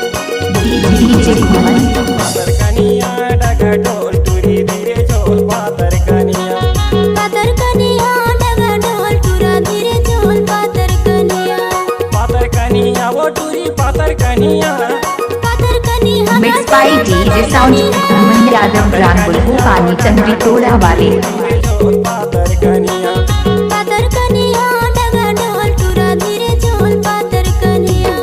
DJ घुमन पातर कनिया डगा ढोल टूरी धीरे झोल पातर कनिया डगा ढोल टूरा धीरे झोल पातर कनिया वो टूरी पातर कनिया मिक्स बाय डीजे साउंड घुमन यादव रांगुल पानी चंद्री टोला वाले धीरे झोल पातर कनिया डगा ढोल टूरा धीरे झोल पातर कनिया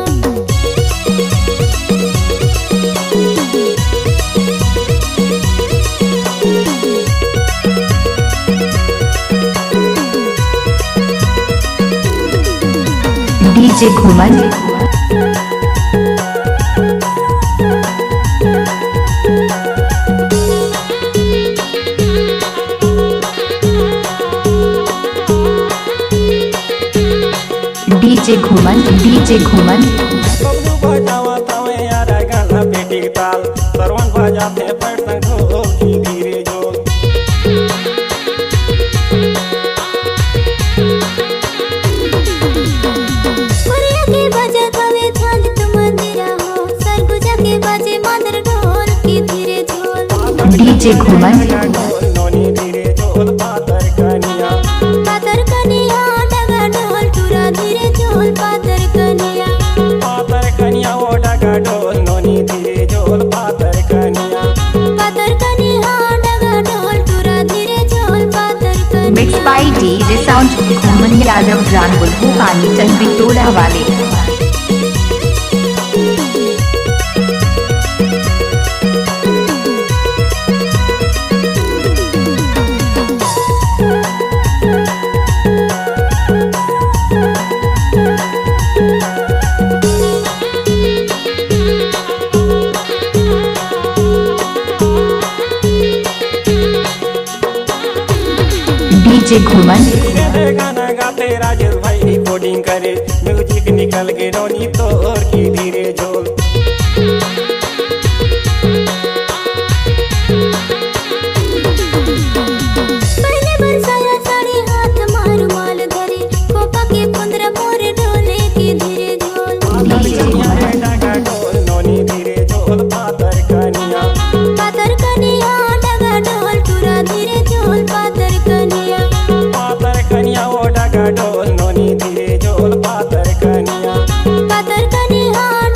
डीजे घुमन डीजे घुमन बबलू बजावा तवे यार गाना बेटी ताल सरवन बजाते पटन ढोल की धीरे झोल पुरिया के बजे कवे झांझ तुम मंदिरा हो सरगुजा के बजे मंदिर ढोल की धीरे झोल डीजे घुमन ढोल नोनी धीरे झोल पातर कनिया डगा ढोल टूरा धीरे झोल पातर कनिया वो डगा ढोल नोनी धीरे झोल पातर कनिया डगा ढोल टूरा धीरे झोल पातर कनिया मिक्स बाय डीजे साउंड घुमन यादव रांगुल पानी चंद्री टोला वाले डीजे घुमन गाना गाते राजेश भाई रिकॉर्डिंग करे म्यूजिक निकल के नोनी तोर की धीरे झोल पहले बरसाया साड़ी हाथ मारू माल धरे कोपा के पुंदरा मोरे ढोले की धीरे झोल डगा ढोल नोनी धीरे झोल पातर कनिया डगा ढोल टूरा धीरे झोल पातर कनिया वो डगा ढोल नोनी धीरे झोल पातर कनिया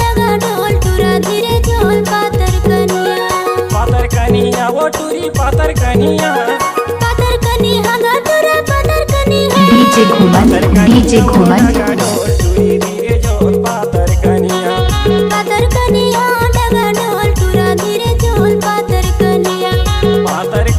डगा ढोल टूरा धीरे झोल पातर कनिया वो टूरी पातर कनिया गा टूरा पातर कनिया डीजे घुमन डगा ढोल टूरी धीरे झोल पातर कनिया डगा ढोल टूरा धीरे झोल पातर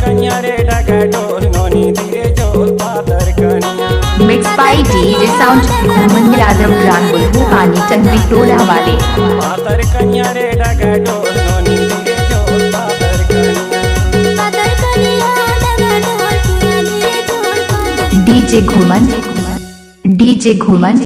कनिया रे डगा ढोल नोनी धीरे झोल पातर कनिया मिक्स बाय डीजे साउंड घुमन यादव रांगुल पानी चंद्री टोला वाले पातर कनिया रे डगा ढोल नोनी धीरे झोल पातर कनिया डगा ढोल टूरा धीरे झोल पातर डीजे घुमन